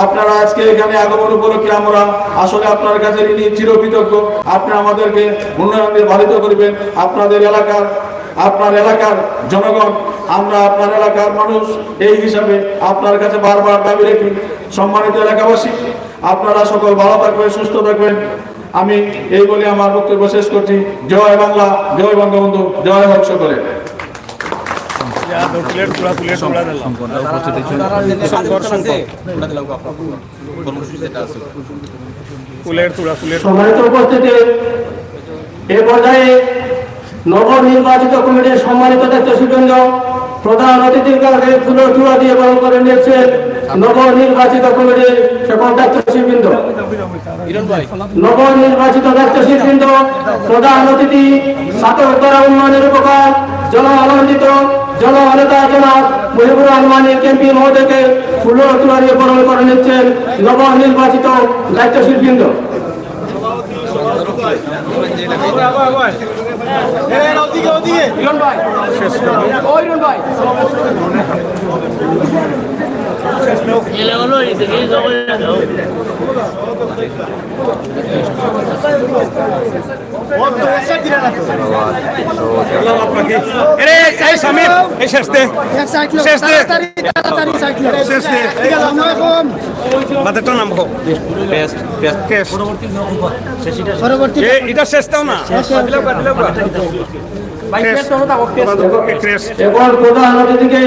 আপনারা আজকে এখানে আগমন উপলক্ষে আমরা আসলে আপনার কাছে ঋণী চিরকৃতজ্ঞ। আপনি আমাদেরকে উন্নয়ন দিয়ে বাধিত করবেন। আপনার এলাকার জনগণ, আমরা আপনার এলাকার মানুষ, এই হিসাবে আপনার কাছে বারবার দাবি রাখি। সম্মানিত এলাকাবাসী, আপনারা সকল ভালো থাকবেন, সুস্থ থাকবেন। আমি এই বলে আমার বক্তব্য শেষ করছি। জয় বাংলা, জয় বঙ্গবন্ধু, জয় হোক সকলে। সম্মানিত উপস্থিতি, এ পর্যায়ে নবনির্বাচিত কমিটির সম্মানিত দায়িত্বশীলবৃন্দ প্রধান অতিথির কাছে ফুলের চূড়া দিয়ে বরণ করে নিচ্ছেন নবনির্বাচিত কমিটির সকল দায়িত্বশীলবৃন্দ। নবনির্বাচিত দায়িত্বশীলবৃন্দ প্রধান অতিথি ছাত্রোত্তরা উন্নয়নের উপকার জনআনন্দিত জননেতা জনাব মুজিবুর রহমানের এমপি মহোদয়কে ফুলের চূড়া দিয়ে বরণ করে নিচ্ছেন নবনির্বাচিত দায়িত্বশীলবৃন্দ। এটা শেষটাও না এখন প্রধান অতিথিকে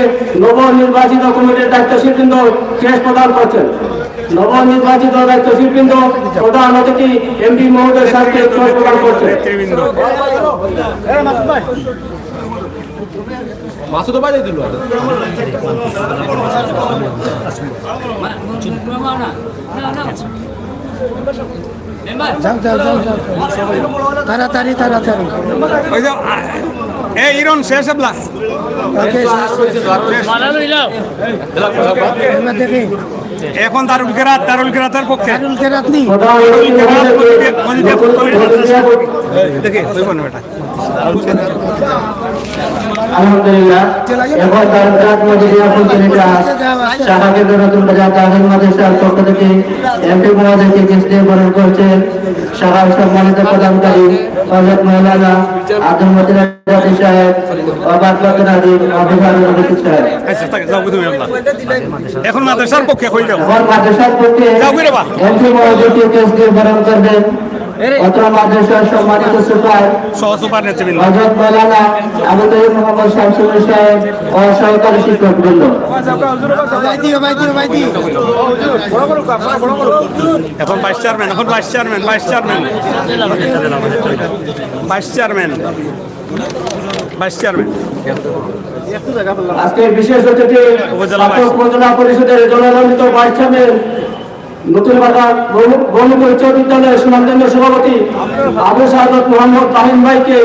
নবনির্বাচিত কমিটির দায়িত্বশীলবৃন্দ ক্রেশ প্রদান করছেন। নবনির্বাচিত দায়িত্বশীলবৃন্দ প্রধান অতিথি এমপি মহোদয় সাহেবকে ক্রেশ প্রদান করছেন। তাড়াতাড়ি তাড়াতাড়ি ইরন শেষ আপলা এখন দারুল কেরাতের পক্ষে দেখে আলহামদুলিল্লাহ, এখন দারুল মজিদিয়া পঞ্চায়েত শাখাকে নতুন বাজার তাহির মাদ্রাসার পক্ষ থেকে এমপি মহোদয়কে কেস দিয়ে বরণ করছেন শাখার সম্মানিত প্রদানকারী হযরত মাওলানা আব্দুল মতিন রাজি সাহেব, অবাক নাদিম আবুল সাহেব। এখন মাদ্রাসার পক্ষে হয়ে যাও, এখন মাদ্রাসার পক্ষে এমপি মহোদয়কে কেস দিয়ে বরণ করবেন অত্র মাদ্রাসার সম্মানিত সুপার সহসুপার নেতৃবৃন্দ হযরত মাওলানা আবু তাইব মোহাম্মদ শামসুল সাহেব ও সহকারী শিক্ষকবৃন্দ। এখন ভাইস চেয়ারম্যান আজকে বিশেষ অতিথি উপজেলা পরিষদের জনমনোনীত ভাইস চেয়ারম্যান নতুন বাজার বহুমুখী উচ্চ বিদ্যালয়ের সুনামধন্য সভাপতি আবু সাদত মোহাম্মদ তাহিম ভাইকে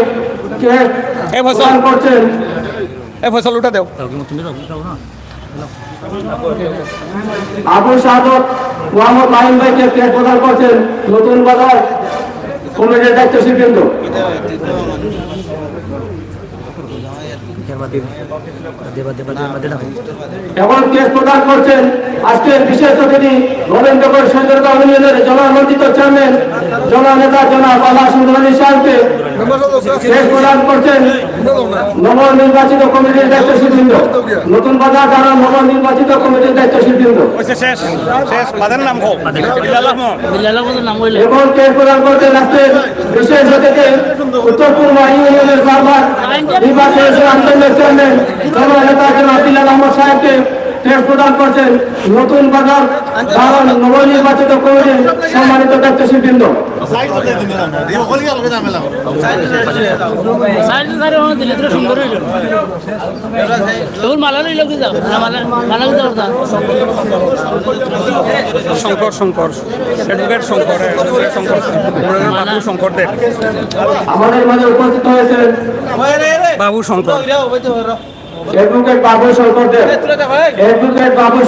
প্রদান করছেন। আবু সাদত মোহাম্মদ তাহিম ভাইকে প্রদান করছেন নতুন বাজার কমিটির দায়িত্বশীলবৃন্দ। এখন কেস প্রদান করছেন আজকের বিশেষ অতিথি গোবিন্দপুর সৈন্যতা ইউনিয়নের জনমন্ত্রিত চেয়ারম্যান জননেতা জনাব আল্লাহ সুন্দর আলী সাহেবকে কেস প্রদান করছেন নবনির্বাচিত কমিটির দায়িত্বশীলবৃন্দ। নতুন বাজার দ্বারা নবনির্বাচিত কমিটির দায়িত্বশীলবৃন্দ। এখন কেস প্রদান করছেন আজকের বিশেষ অতিথি উত্তর পূর্ব ইউনিয়নের বারবার নির্বাচনের চেয়ারম্যান জননেতা জনাব বিলাল আহমদ সাহেবকে কেস প্রদান করছেন নতুন বাজার দ্বারা নবনির্বাচিত কমিটির সম্মানিত দায়িত্বশীলবৃন্দ। আমাদের মাঝে উপস্থিত হয়েছেন বাবু শঙ্কর অ্যাডভোকেট বাবু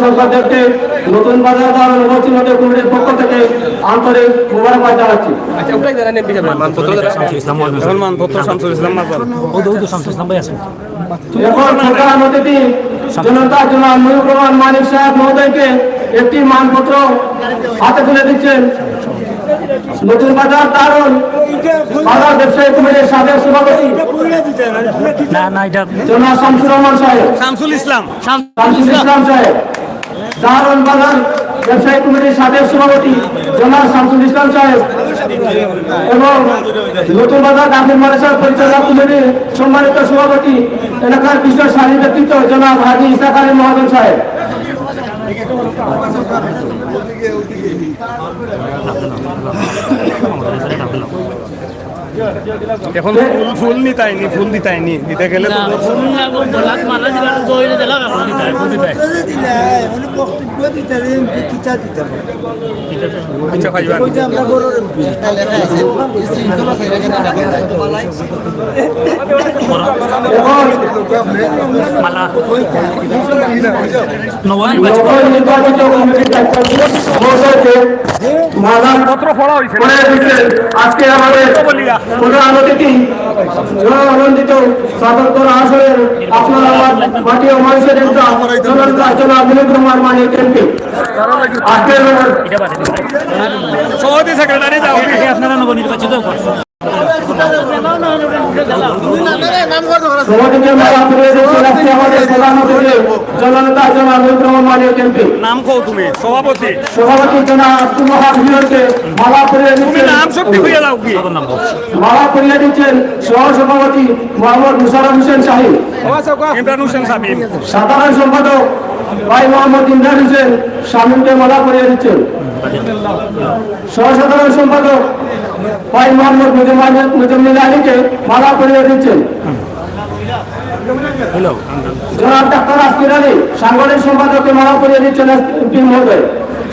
শঙ্কর দেবকে নতুন বাজার দ্বারা নবনির্বাচিত কমিটির পক্ষ থেকে আন্তরিক মোবারকবাদ জানাচ্ছি। এখন প্রধান অতিথি জনতা জনাব মুজিবুর রহমান মানিক সাহেব মহোদয়কে একটি মানপত্র হাতে তুলে দিচ্ছেন নতুন বাজার দারুন বাজার ব্যবসায়ী কমিটির সাবেক সভাপতি জনাব শামসুর রহমান সাহেব, শামসুল ইসলাম শামসুল ইসলাম সাহেব, দারুন বাজার ব্যবসায়ী কমিটির সাবেক সভাপতি জনাব শামসুল ইসলাম সাহেব এবং নতুন বাজার দাখিল মাদ্রাসা পরিচালনা কমিটির সম্মানিত সভাপতি এলাকার বিশেষ সারি ব্যক্তিত্ব জনাব হাজী ইসা আলী মহাজন সাহেব। এখন ফুল দিতাইনি দিতে গেলে তো আচ্ছা ভাই নবনির্বাচিত কমিটির পত্র পড়া হয়েছে আজকে আমাদের প্রধান অতিথি আনন্দিত সাধারণ আসরের আপনার আমার মাটি ও মানুষের জনাব মুজিবুর রহমান মানিক এমপি আজকে সভাপতি সেক্রেটারি যাও আপনারা নবনির্বাচিত সভাপতিকে মালা পরিয়ে দিচ্ছেন আজকে আমাদের প্রধান অতিথি জননেতা জনাব মুজিবুর রহমান মানিক এমপি। নাম কও তুমি সভাপতি সভাপতি জনাব আব্দুল ওয়াহাব হিরণকে মালা পরিয়ে তুমি দিচ্ছেন নাম শক্তি হয়ে যাও কি মালা পরিয়ে দিচ্ছেন সহ সভাপতি মোহাম্মদ মুশাররফ হোসেন শাহীন, ইমরান হোসেন সাবির সাধারণ সম্পাদক ভাই মোহাম্মদ ইমরান হোসেন শামীমকে মালা পরিয়ে দিচ্ছেন, সহ সাধারণ সম্পাদক ভাই মোহাম্মদ মুজাম্মিল আলীকে মালা পরিয়ে দিচ্ছেন, জনাব ডাক্তার আসকির আলী সাংগঠনিক সম্পাদককে মালা পরিয়ে দিচ্ছেন এমপি মহোদয়,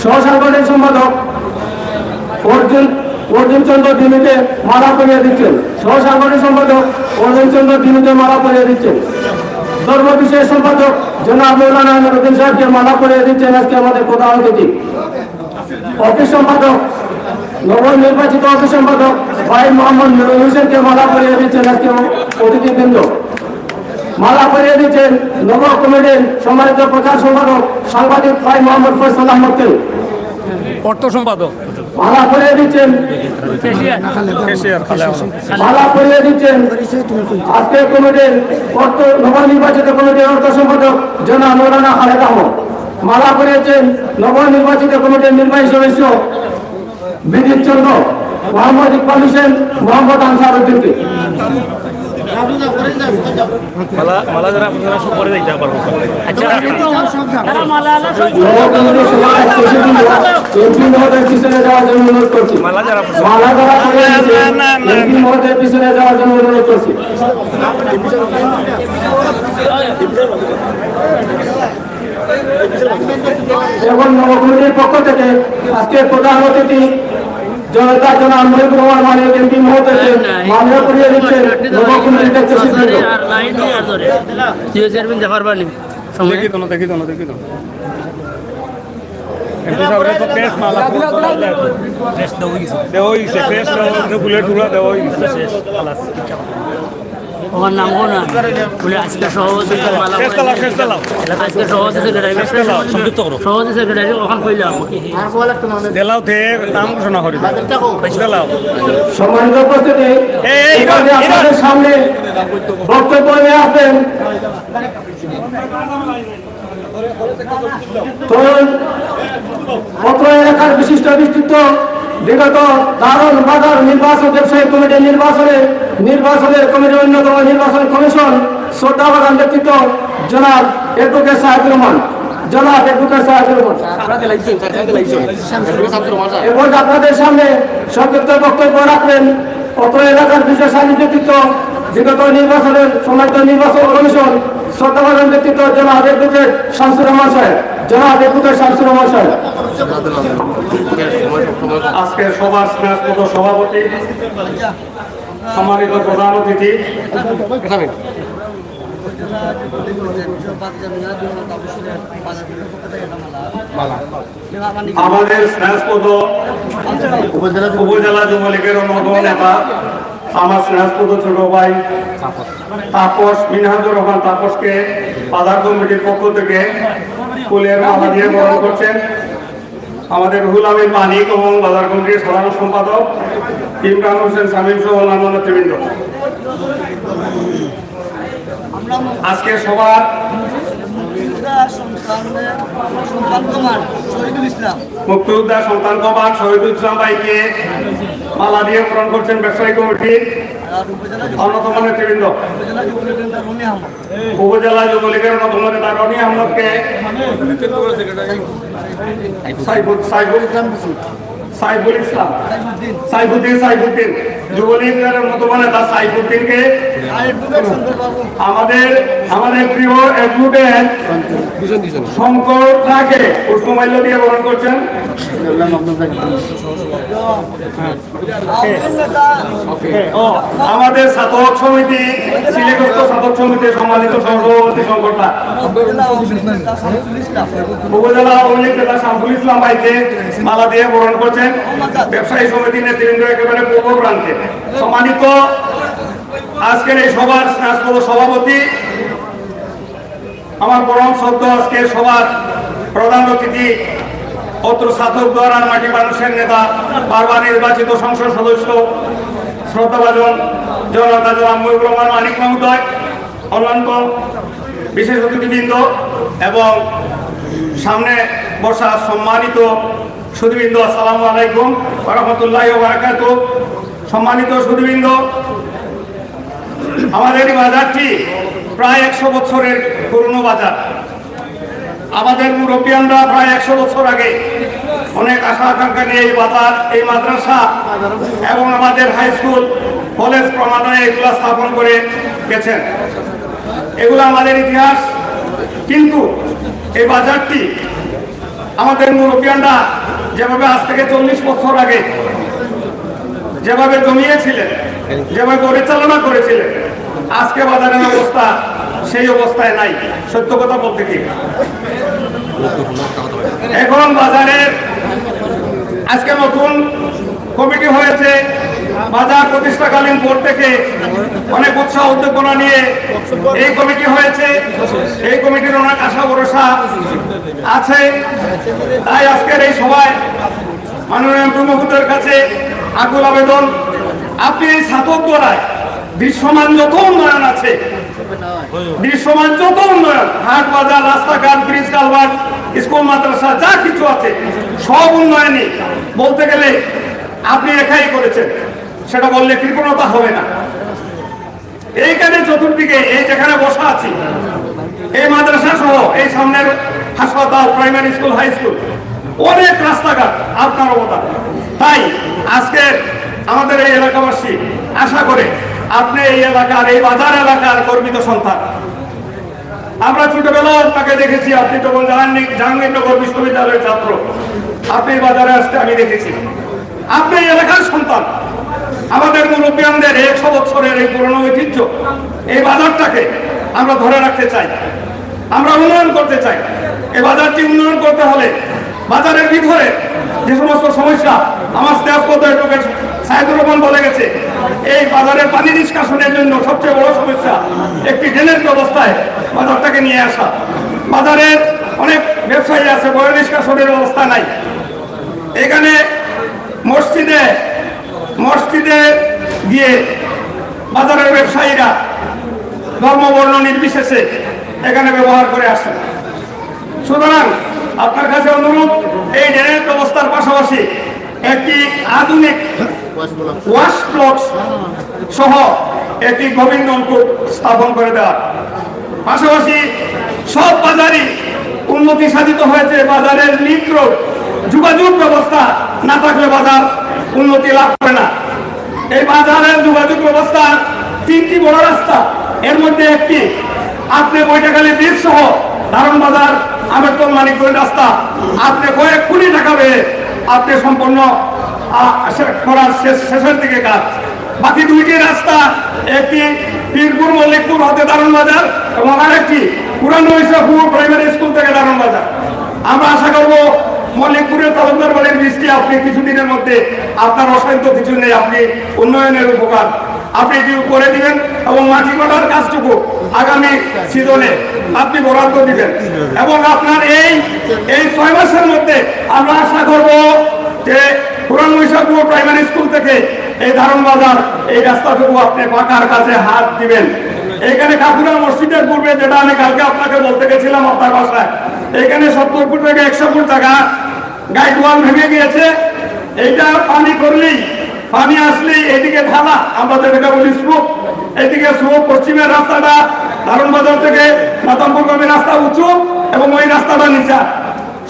সহ সাংগঠনিক সম্পাদক অর্জুন চন্দ্র দিনুকে মালা পরিয়ে দিচ্ছেন, সহ সাংগঠনিক সম্পাদক অর্জুন চন্দ্র দিনুকে মালা পরিয়ে দিচ্ছেন, ধর্ম বিষয়ের সম্পাদক জনাব মৌলানা আমিরুদ্দিন সাহেবকে মালা পরিয়ে দিচ্ছেন আজকে আমাদের প্রধান অতিথি, অফিস সম্পাদক নবনির্বাচিত অফিস সম্পাদক ভাই মোহাম্মদ নুরুল হোসেনকে মালা পরিয়ে দিচ্ছেন আজকে অতিথিবৃন্দ, মালা পরিয়ে দিচ্ছেন নব কমিটির সম্মানিত প্রচার সম্পাদক সাংবাদিক ভাই মোহাম্মদ ফয়সাল আহমদকে, অর্থ সম্পাদক মালা পরিয়ে দিচ্ছেন মালা পরিয়ে দিচ্ছেন আজকে কমিটির নবনির্বাচিত কমিটির অর্থ সম্পাদক জনাব মৌলানা খালেদ আহমদ, মালা পরিয়েছেন নবনির্বাচিত কমিটির নির্বাহী সদস্য বিজিত চন্দ্র, মোহাম্মদ ইকবাল হোসেন, মোহাম্মদ আনসার উদ্দিনকে। মালা যারা আপনারা সব করে দিতে পারবো আচ্ছা এমপি মহোদয়ের পিছনে যাওয়ার জন্য অনুরোধ করছি, মালা যারা মালা যারা পরিয়ে দিচ্ছেন, এমপি মহোদয়ের পিছনে যাওয়ার জন্য অনুরোধ করছি। এবং নব কমিটির পক্ষ থেকে আজকে প্রধান অতিথি জনতা জনাব মুজিবুর রহমান মানিক এমপি মহোদয়কে মালা পরিয়ে দিচ্ছেন নব কমিটির ব্যক্তিবৃন্দ। দেখি তো এমপি সাহেব তো প্রেস মালা দেওয়া হয়েছে প্রেস বুলেট টুলা দেওয়া হয়েছে ওর নাম না বলে আজকে সভাপতি শেষ চালাও আজকে সভাপতি সেক্রেটারি সংযুক্ত করো সভাপতি সেক্রেটারি ওখান কইলাম দেলাও থে নাম ঘোষণা করি দেলাও সম্মানিত উপস্থিতি, এখানে আপনাদের সামনে বক্তব্য নিয়ে আসবেন অত্র এলাকার বিশিষ্ট ব্যক্তিত্ব বিগত দারুণ বাজার নির্বাচন ব্যবসায়ী কমিটির নির্বাচনের কমিটির অন্যতম নির্বাচন কমিশন শ্রদ্ধাবান ব্যক্তিত্ব জনাব অ্যাডভোকেট সাহেবুর রহমান এবং আপনাদের সামনে সংক্ষিপ্ত বক্তব্য রাখবেন অত্র এলাকার বিশেষ ব্যক্তিত্ব বিগত নির্বাচনের সম্মানিত নির্বাচন কমিশন শ্রদ্ধাবান ব্যক্তিত্ব জনাব অ্যাডভোকেট শামসুর রহমান সাহেব। আজকের সভার স্নেহস্পদ সভাপতি সম্মানিত প্রধান অতিথি আমাদের স্নেহস্পদ উপজেলা যুবলীগের অন্যতম নেতা আমার স্নেহস্পদ ছোট ভাই তাপস মিনহাজুর রহমান তাপসকে বাজার কমিটির পক্ষ থেকে ফুলের মালা দিয়ে বরণ করছেন। আমাদের রুহুল আমিন মানিক এবং বাজার কমিটির সাধারণ সম্পাদক ইমরান হোসেন শামীম সহ অন্যান্য নেতৃবৃন্দ, আজকে সবার মুক্তিযোদ্ধা সন্তান কমান শহীদুল ইসলাম ভাইকে মালা দিয়ে পূরণ করছেন ব্যবসায়ী কমিটির অন্যতম নেতৃবৃন্দ, উপজেলা যুবলীগের অন্যতম নেতা রনি আহমদকে সাইফুদ্দিন যুবলীগের অন্যতম নেতা সাইফুদ্দিনকে আমাদের প্রিয় অ্যাডভোকেট শঙ্কর ঢাকে পুষ্পমাল্য দিয়ে বরণ করছেন। আমাদের ছাত্র সমিতি সিলেটস্থ ছাত্র সমিতির সম্মানিত সভাপতি শঙ্করটা, উপজেলা আওয়ামী লীগ নেতা শামসুল ইসলাম ভাইকে মালা দিয়ে বরণ করছেন ব্যবসায়ী সমিতি নেতৃবৃন্দ একেবারে পূর্ব প্রান্তে। সম্মানিত আজকের এই সভার স্নাতক সভাপতি, আমার পরম শ্রদ্ধ আজকে সবার প্রধান অতিথি অত্র ছাত্র দ্বারার মাটি মানুষের নেতা, বারবার নির্বাচিত সংসদ সদস্য শ্রদ্ধাভাজন জনতা জনাব মহিবুর রহমান মানিক মহোদয়, অন্যান্য বিশেষ অতিথিবৃন্দ এবং সামনে বসা সম্মানিত সুধীবৃন্দ, আসসালামু আলাইকুম ওয়া রাহমাতুল্লাহি ওয়া বারাকাতুহু। সম্মানিত সুধীবৃন্দ, আমাদের এই বাজারটি প্রায় 100 বছরের পুরনো বাজার। আমাদের মুরব্বিয়ানরা প্রায় 100 বছর আগে অনেক আশা আকাঙ্ক্ষা নিয়ে এই বাজার, এই মাদ্রাসা এবং আমাদের হাই স্কুল কলেজ ক্রমান্বয়ে এগুলো স্থাপন করে গেছেন। এগুলো আমাদের ইতিহাস। কিন্তু এই বাজারটি আমাদের মুরব্বিয়ানরা যেভাবে আজ থেকে 40 বছর আগে যেভাবে জমিয়েছিলেন, যেভাবে পরিচালনা করেছিলেন, আজকে বাজারের অবস্থা সেই অবস্থায় নাই। সত্য কথা বলতে কি, এখন বাজারের আজকে নতুন কমিটি হয়েছে। বাজার প্রতিষ্ঠাকালীন পর থেকে অনেক উৎসাহ উদ্দীপনা নিয়ে এই কমিটি হয়েছে। এই কমিটির অনেক আশা ভরসা আছে। তাই আজকের এই সভায় মাননীয় এমপি মহোদয়ের কাছে আকুল আবেদন, আপনি এই ছাত্র দ্বারায় দৃশ্যমান যত উন্নয়ন আছে, দৃশ্যমান যত উন্নয়ন, হাট বাজার, রাস্তাঘাট, ব্রিজ কালভার্ট, স্কুল মাদ্রাসা যা কিছু আছে, সব উন্নয়নই বলতে গেলে আপনি একাই করেছেন। সেটা বললে কৃপণতা হবে না। এইখানে চতুর্দিকে এই যেখানে বসা আছি, এই মাদ্রাসা সহ এই সামনের হাসপাতাল, প্রাইমারি স্কুল, হাই স্কুল, অনেক রাস্তাঘাট আপনার অবদান। তাই আজকে আমাদের এই এলাকাবাসী আশা করে আপনি এই এলাকার, এই বাজার এলাকার গর্বিত সন্তান। আমরা ছোটবেলায় আপনাকে দেখেছি, আপনি তখন জাহাঙ্গীরনগর বিশ্ববিদ্যালয়ের ছাত্র। আপনি বাজারে আসতে আমি দেখেছি। আপনি এই এলাকার সন্তান। আমাদের মুরব্বিয়ানদের 100 বছরের এই পুরনো ঐতিহ্য, এই বাজারটাকে আমরা ধরে রাখতে চাই, আমরা উন্নয়ন করতে চাই। এই বাজারটি উন্নয়ন করতে হলে বাজারের ভিতরে যে সমস্ত সমস্যা, আমার স্নেহপদ অ্যাডভোকেট সাইদুর রহমান বলে গেছে, এই বাজারের পানি নিষ্কাশনের জন্য সবচেয়ে বড় সমস্যা একটি ড্রেনেজ ব্যবস্থায় বাজারটাকে নিয়ে আসা। বাজারের অনেক ব্যবসায়ী আছে, বড় নিষ্কাশনের ব্যবস্থা নাই। এখানে মসজিদে গিয়ে বাজারের ব্যবসায়ীরা ধর্মবর্ণ নির্বিশেষে এখানে ব্যবহার করে আসেন। সুতরাং আপনার কাছে অনুরোধ, এই ড্রেনেজ ব্যবস্থার পাশাপাশি একটি আধুনিক ওয়াশ ব্লক সহ একটি গভীর নলকূপ স্থাপন করে দেওয়ার পাশাপাশি সব বাজারই উন্নতি সাধিত হয়েছে। বাজারের লিঙ্ক রোড, যোগাযোগ ব্যবস্থা না থাকলে বাজার উন্নতি লাভ করে না। এই বাজারের যোগাযোগ ব্যবস্থা 3টি বড় রাস্তা, এর মধ্যে একটি আপনি বৈঠাখালী ব্রিজ সহ ধারণ বাজার আমেরতল মানিকগঞ্জ রাস্তা আপনি কয়েক কোটি টাকা পেয়ে আপনি সম্পূর্ণ করার শেষের দিকে কাজ। বাকি 2টি রাস্তা, একটি পীরপুর মল্লিকপুর হতে দারুণ বাজার এবং আরেকটি পুরানো ইসলামপুর প্রাইমারি স্কুল থেকে দারুণ বাজার। আমরা আশা করবো মল্লিকপুরের তালুকদার বাড়ির বৃষ্টি আপনি কিছুদিনের মধ্যে, আপনার অসাধ্য কিছু নেই, আপনি উন্নয়নের উপকার আপনি এটি করে দিবেন এবং মাটি কাটার কাজটুকু আগামী সিজনে আপনি বরাদ্দ দিবেন এবং আপনার এই 6 মাসের মধ্যে আমরা আশা করব যে পুরান মহিষাপুর প্রাইমারি স্কুল থেকে এই ধারণ বাজার এই রাস্তাটুকু আপনি পাকার কাজে হাত দিবেন। এখানে কাকুরা মসজিদের পূর্বে যেটা আমি কালকে আপনাকে বলতে গেছিলাম আপনার বাসায়, এখানে 70 ফুট থেকে 100 ফুট জায়গা গাইড ওয়াল ভেঙে গিয়েছে। এইটা পানি করলেই পানি আসলেই এদিকে ঢালা, আমরা যেটা বলি স্রোত, এদিকে স্রোত পশ্চিমের রাস্তাটা ধারণ বাজার থেকে মাতামপুরগামী রাস্তা উঁচু এবং ওই রাস্তাটা নিচা,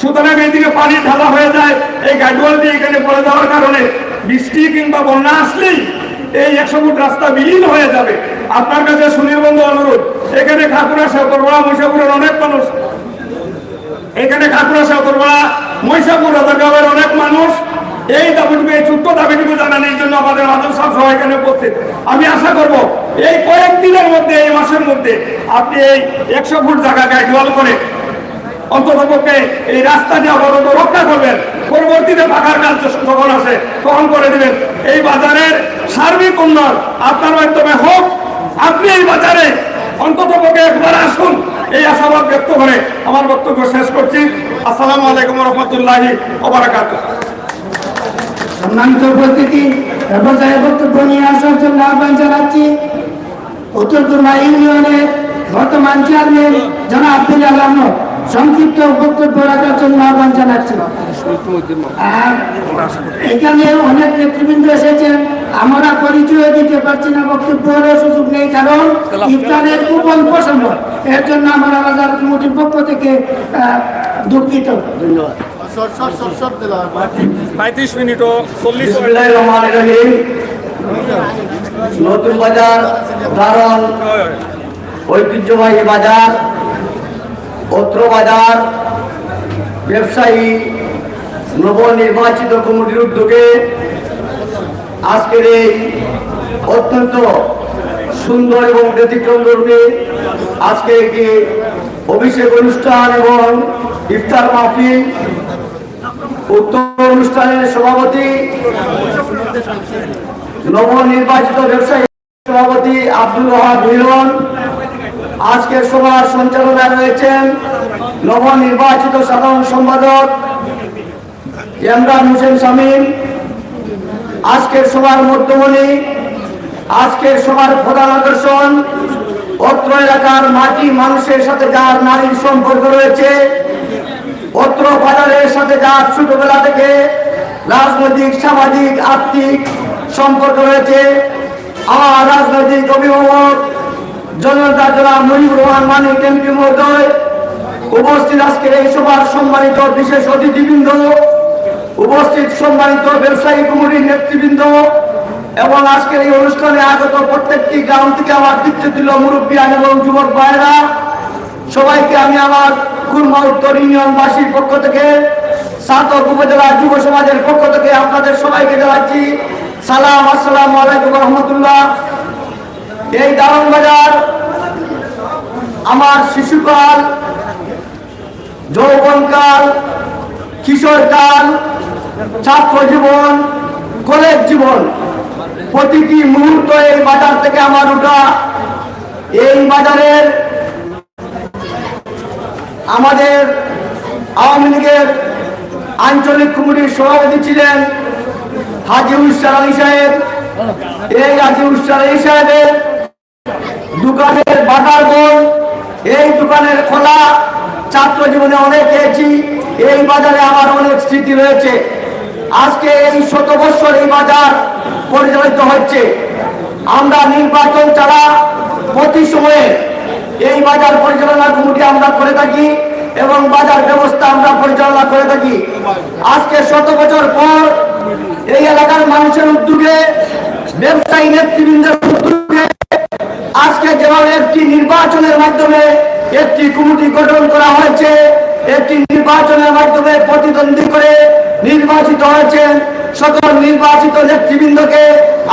সুতরাং এইদিকে পানি ঢালা হয়ে যায়। এই গাইডওয়াল দিয়ে এখানে পড়ে যাওয়ার কারণে বৃষ্টি কিংবা বন্যা আসলেই এই 100 ফুট রাস্তা বিলীন হয়ে যাবে। আপনার কাছে সুনির্বন্ধ অনুরোধ, এখানে খাকুড়া শেওতরপাড়া মহিষাপুরের অনেক মানুষ, এখানে খাকুড়া শেওতরপাড়া মহিষাপুর রাজারগাঁওয়ের অনেক মানুষ এই দাবিটুকু, এই ছোট্ট দাবিটুকু জানানোর জন্য আমাদের মাঝে সব এখানে উপস্থিত। আমি আশা করব এই কয়েকদিনের মধ্যে, এই মাসের মধ্যে আপনি এই 100 ফুট জায়গা গাইডওয়াল করে অন্ততপক্ষে এই রাস্তা যে অবরোধ রক্ষা করবেন, পরবর্তীতে পাকার কাজ যখন আসে তখন করে দিবেন। এই বাজারের সার্বিক উন্নয়ন আপনার মাধ্যমে হোক, আপনি এই বাজারে অন্ততপক্ষে একবার আসুন, এই আশাবাদ ব্যক্ত করে আমার বক্তব্য শেষ করছি। আসসালামু আলাইকুম রহমতুল্লাহি ওয়া বারাকাতুহু। সম্মানিত উপস্থিতি, পর্যায়ে বক্তব্য নিয়ে আসার জন্য আহ্বান জানাচ্ছি উত্তরকুরমা ইউনিয়নের বর্তমান চেয়ারম্যান জনাব বিলাল আহমদ। সংক্ষিপ্ত বক্তব্য রাখার জন্য আহ্বান জানাচ্ছি। আর এখানে অনেক নেতৃবৃন্দ এসেছেন, আমরা পরিচয় দিতে পারছি না, বক্তব্যের সুযোগ নেই, কারণ ইফতারের কুপন পছন্দ। এর জন্য আমরা বাজার কমিটির পক্ষ থেকে দুঃখিত। ধন্যবাদ। 35 মিনিট ও 40 বিসমিল্লাহির রহমানির রহিম। নতুন বাজার দারুণ ঐতিহ্যবাহী বাজার, অত্র বাজার ব্যবসায়ী নবনির্বাচিত কমিটির উদ্যোগে আজকের এই অত্যন্ত সুন্দর এবং ব্যতিক্রমধর্মী আজকে একটি অভিষেক অনুষ্ঠান এবং ইফতার মাহফিল। উক্ত অনুষ্ঠানের সভাপতি নবনির্বাচিত ব্যবসায়ী সভাপতি আব্দুল ওয়াহাব মিলন। আজকের সভার সঞ্চালনায় রয়েছেন নবনির্বাচিত সাধারণ সম্পাদক ইমরান হোসেন শামীম। আজকের সভার মধ্যমণি, আজকের সভার প্রধান আকর্ষণ অত্র এলাকার মাটি মানুষের সাথে যার নারীর সম্পর্ক রয়েছে, অত্র বাজারের সাথে যার ছোটবেলা থেকে রাজনৈতিক, সামাজিক, আর্থিক সম্পর্ক রয়েছে, আমার রাজনৈতিক অভিভাবক জনতা জনাব মুজিবুর রহমান মানিক এমপি মহোদয়, উপস্থিত আজকের এই সভার সম্মানিত বিশেষ অতিথিবৃন্দ, উপস্থিত সম্মানিত ব্যবসায়ী কমিটির নেতৃবৃন্দ এবং আজকের এই অনুষ্ঠানে আগত প্রত্যেকটি গ্রাম থেকে আমার দৃষ্টি দিল মুরব্বিয়ান এবং যুবক ভাইয়েরা, সবাইকে আমি আমার খুরমা উত্তর ইউনিয়নবাসীর পক্ষ থেকে, সাতক উপজেলা যুব সমাজের পক্ষ থেকে আপনাদের সবাইকে জানাচ্ছি সালাম, আসসালামু আলাইকুম রহমতুল্লাহ। এই দারুণ বাজার আমার শিশুকাল, যৌবনকাল, কিশোরকাল, ছাত্র জীবন, কলেজ জীবন, প্রতিটি মুহূর্ত এই বাজার থেকে আমার উঠা। এই বাজারের আমাদের আওয়ামী লীগের আঞ্চলিক কমিটির সভাপতি ছিলেন হাজি উস্তার আলী সাহেব। এই হাজি উস্তার আলী সাহেবের দোকানের বাটার গোল, এই দোকানের খোলা ছাত্র জীবনে অনেক খেয়েছি। এই বাজারে আমার অনেক স্মৃতি রয়েছে। আজকে এই 100 বছর এই বাজার পরিচালিত হচ্ছে। আমরা নির্বাচন ছাড়া প্রতি সময়ে এই বাজার পরিচালনা কমিটি আমরা করে থাকি এবং বাজার ব্যবস্থা আমরা পরিচালনা করে থাকি। আজকে 100 বছর পর এই এলাকার মানুষের উদ্যোগে, ব্যবসায়ী নেতৃবৃন্দের উদ্যোগে আজকে যেভাবে একটি নির্বাচনের মাধ্যমে একটি কমিটি গঠন করা হয়েছে, একটি নির্বাচনের মাধ্যমে প্রতিদ্বন্দ্বী করে নির্বাচিত হয়েছেন সকল নির্বাচিত নেতৃবৃন্দকে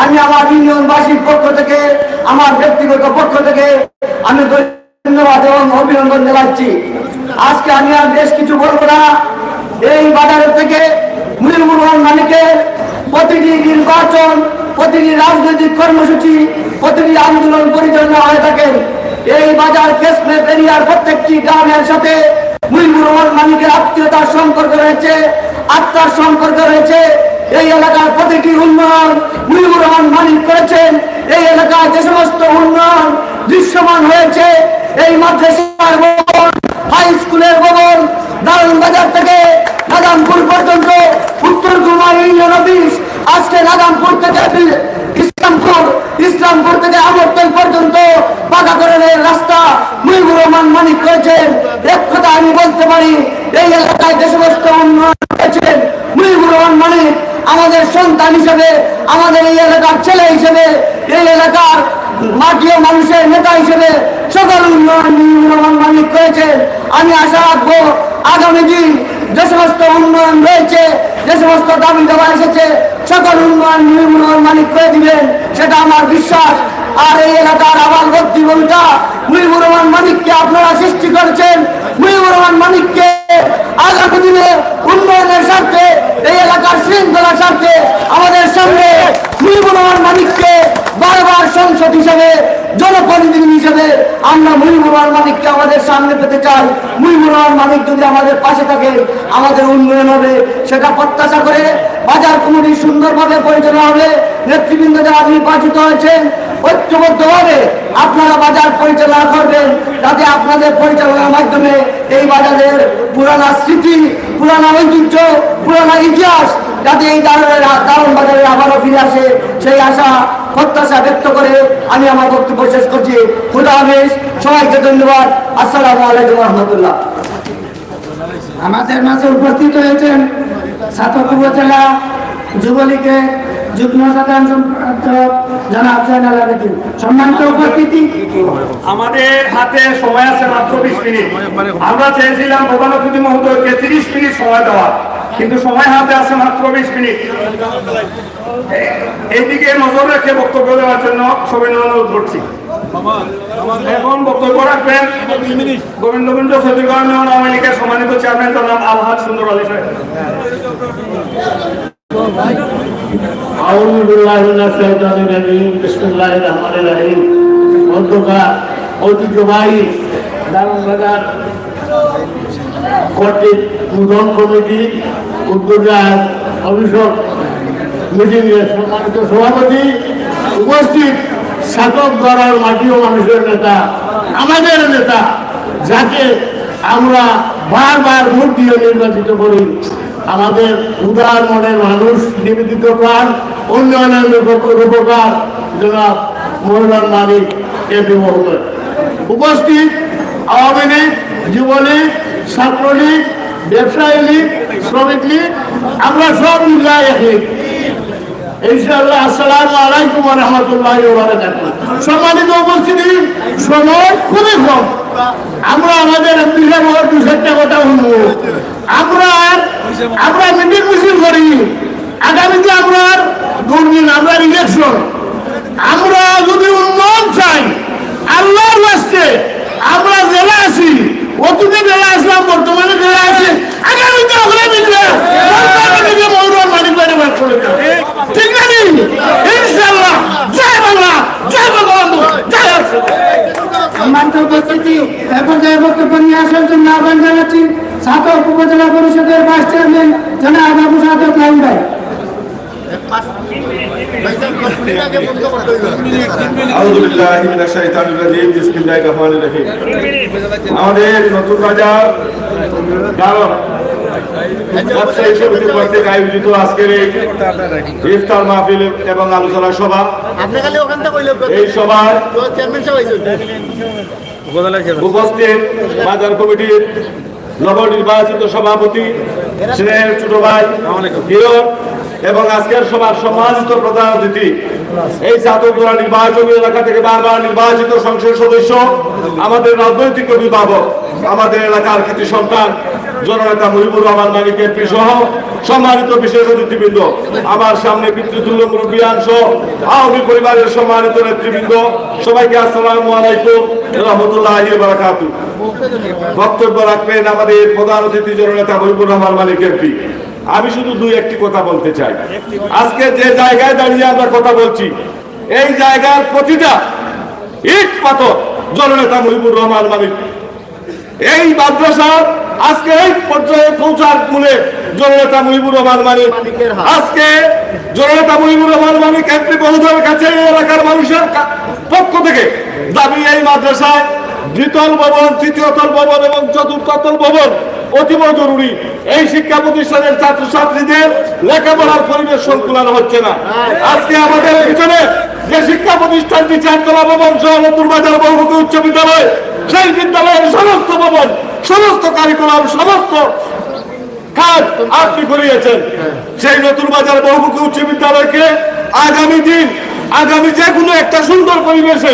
আমি আমার ইউনিয়নবাসীর পক্ষ থেকে, আমার ব্যক্তিগত পক্ষ থেকে আমি ধন্যবাদ এবং অভিনন্দন জানাচ্ছি। আজকে আমি আর বেশ কিছু বলবো না। এই বাজারের থেকে মুজিবুর রহমান মানিকের প্রতিটি নির্বাচন, প্রতিটি রাজনৈতিক কর্মসূচি, প্রতিটি আন্দোলন পরিচালনা হয়ে থাকেন। এই বাজার কেসমেপ এরিয়ার প্রত্যেকটি গ্রামের সাথে মুজিবুর রহমান মানিকের আত্মীয়তার সম্পর্ক রয়েছে, আত্মার সম্পর্ক রয়েছে। এই এলাকার প্রতিটি উন্নয়ন মুজিবুর রহমান মানিক করেছেন। এই এলাকায় যে সমস্ত উন্নয়ন দৃশ্যমান হয়েছে, এই মাদ্রাসার ভবন, হাই স্কুলের ভবন, দারুন বাজার থেকে নাদামপুর পর্যন্ত, উত্তর গুলমা ইউনিয়ন অফিস, আজকে নাদামপুর থেকে ইসলামপুর থেকে আমরতল পর্যন্ত পাকাকরণের রাস্তা মুজিবুর রহমান মানিক করেছেন। এক কথা আমি বলতে পারি, এই এলাকায় যে সমস্ত উন্নয়ন হয়েছেন মুজিবুর রহমান মানিক আমাদের সন্তান হিসেবে, আমাদের এই এলাকার ছেলে হিসেবে, এই এলাকার মাটি ও মানুষের নেতা হিসেবে সকল উন্নয়ন মুজিবুর রহমান মানিক করেছেন। আমি আশা রাখবো আগামী দিন যে সমস্ত উন্নয়ন রয়েছে, যে সমস্ত দাবি দেওয়া এসেছে, সকল উন্নয়ন মুজিবুর রহমান মানিক করে দিবেন, সেটা আমার বিশ্বাস। আর এই এলাকার আবাল ভর্তি ভূমিকা মুজিবুর রহমান মানিককে আপনারা সৃষ্টি করেছেন। মুজিবুর রহমান মানিককে আগামী দিনে উন্নয়নের স্বার্থে, এই এলাকার শৃঙ্খলার স্বার্থে আমাদের সামনে মুজিবুর রহমান মানিককে বারবার সংসদ হিসেবে, জনপ্রতিনিধি হিসেবে আমরা মুজিবুর রহমান মানিককে আমাদের সামনে পেতে চাই। মুজিবুর রহমান মানিক যদি আমাদের পাশে থাকে, আমাদের উন্নয়ন হবে, সেটা প্রত্যাশা করে বাজার কমিটি সুন্দরভাবে পরিচালনা হবে। নেতৃবৃন্দ যারা নির্বাচিত হয়েছেন, ঐক্যবদ্ধভাবে আপনারা বাজার পরিচালনা করবেন, যাতে আপনাদের পরিচালনার মাধ্যমে এই বাজারের পুরানা স্মৃতি, পুরানা ঐতিহ্য, পুরানা ইতিহাস যাতে এই দারুন বাজারে আবারও ফিরে আসে, সেই আশা প্রত্যাশা ব্যক্ত করে আমি আমার বক্তব্য শেষ করছি। খুদা হাফেজ, সবাইকে ধন্যবাদ। আসসালামু আলাইকুম রহমতুল্লাহ। আমাদের মাঝে উপস্থিত হয়েছেন ছাতক উপজেলা যুবলীগের যুগ্ম সাধারণ সম্পাদক জনাব জয়নাল আবেদীন। সম্মানিত উপস্থিতি, আমাদের হাতে সময় আছে মাত্র 20 মিনিট। আমরা চেয়েছিলাম প্রধান অতিথি মহোদয়কে 30 মিনিট সময় দেওয়া, কিন্তু সময় হাতে আছে মাত্র 20 মিনিট। এইদিকে নজর রেখে বক্তব্য দেওয়ার জন্য সবিনয় অনুরোধ করছি। এখন বক্তব্য রাখবেন গোবিন্দগঞ্জ সদীগঞ্জ আওয়ামী লীগের সম্মানিত চেয়ারম্যান জনাব আলহাজ সুন্দর আলী সাহেব। আউযু বিল্লাহি মিনাশ শাইতানির রাজিম। বিসমিল্লাহির রহমানির রহিম। অধ্যক্ষ ঐতিহ্যবাহী দারুন বাজার কর্তৃক উদ্বোধন কমিটি উদ্যোগের অভিষেক মিটিং এর সম্মানিত সভাপতি, উপস্থিত ছাতক গড়ার মাটি ও মানুষের নেতা, আমাদের নেতা, যাকে আমরা বারবার ভোট দিয়ে নির্বাচিত করি, আমাদের উদার মনের মানুষ, নিবেদিত প্রাণ, উন্নয়নের রূপকার জনাব মহিলার মালিক এমপি মহোদয়, উপস্থিত আওয়ামী লীগ, যুবলীগ, ছাত্রলীগ, ব্যবসায়ী লীগ, শ্রমিক লীগ, আমরা সব মিলাই এক লীগ। ইনশাআল্লাহ। আসসালামু আলাইকুম ওয়া রাহমাতুল্লাহি ওয়া বারাকাতুহু। সম্মানিত উপস্থিতি, সময় খুবই কম। আমরা আমাদের দুই-চারটা কথা শুনবো। আমরা মিটিং মিছিল করি, আগামীতে আমরা দুর্দিন, আমরা ইলেকশন, আমরা যদি উন্নয়ন চাই, আল্লাহর রাস্তে আমরা জেলা আছি, অতীতে জেলা আসলাম, বর্তমানে জেলা আছি, আগামীতে আমরা মিলবে মৌরুল মানিক বাড়ি বাদ করে যাবো। ঠিক না? ইনশাআল্লাহ। জয় বাংলা, জয় বঙ্গবন্ধু, জয় সম্মানিত উপস্থিতি, এ পর্যায়ে বক্তব্য নিয়ে আসার জন্য আহ্বান জানাচ্ছি ছাতক উপজেলা পরিষদের ভাইস চেয়ারম্যান জনাব আবু সাদত লাইন ভাই। আউযু বিল্লাহি মিনাশ শাইতানির রাজিম। বিসমিল্লাহির রহমানির রহিম। আমাদের নতুন বাজার কারণ ব্যবসায়ী সমিতি কর্তৃক আয়োজিত আজকের এই ইফতার মাহফিল এবং আলোচনা সভা, এই সভায় উপস্থিত বাজার কমিটির নবনির্বাচিত সভাপতি, স্নেহের ছোট ভাই হিরণ এবং আজকের সভার সম্মানিত প্রধান অতিথি, এই ছাত্ররা নির্বাচনী এলাকা থেকে বারবার নির্বাচিত সংসদ সদস্য, আমাদের রাজনৈতিক অভিভাবক, আমাদের এলাকার কৃতি সন্তান জননেতা মুজিবুর রহমান মানিক এমপি সহ সম্মানিত বিশেষ অতিথিবৃন্দ, আমার সামনে পিতৃতুল্য মুরব্বিয়ান সহ আওয়ামী পরিবারের সম্মানিত নেতৃবৃন্দ, সবাইকে আসসালামু আলাইকুম রহমতুল্লাহি ওয়া বারাকাতুহু। বক্তব্য রাখবেন আমাদের প্রধান অতিথি জননেতা মুজিবুর রহমান মানিক এমপি। আমি শুধু দুই একটি কথা বলতে চাই। আজকে যে জায়গায় দাঁড়িয়ে আমরা কথা বলছি, এই জায়গার প্রতিটা ইট পাথর জননেতা মুজিবুর রহমান মানিক। এই মাদ্রাসা আজকে এই পর্যায়ে পৌঁছার মূলে জননেতা মুজিবুর রহমান মানিক। আজকে জননেতা মুজিবুর রহমান মানিক এমপি মহোদয়ের কাছে এই এলাকার মানুষের পক্ষ থেকে দাবি, এই মাদ্রাসায় দ্বিতল ভবন, তৃতীয় তল ভবন এবং চতুর্থ তল ভবন অতীব জরুরি। এই শিক্ষা প্রতিষ্ঠানের ছাত্রছাত্রীদের লেখাপড়ার পরিবেশ সংকুলান হচ্ছে না। আজকে আমাদের পিছনে যে শিক্ষা প্রতিষ্ঠানটি চারতলা ভবন সহ নতুন বাজার বহুমুখী উচ্চ বিদ্যালয়, সেই বিদ্যালয়ের সমস্ত ভবন, সমস্ত কারিকুলাম, সমস্ত কাজ আপনি করিয়েছেন। সেই নতুন বাজার বহুমুখী উচ্চ বিদ্যালয়কে আগামী দিন, আগামী যে কোনো একটা সুন্দর পরিবেশে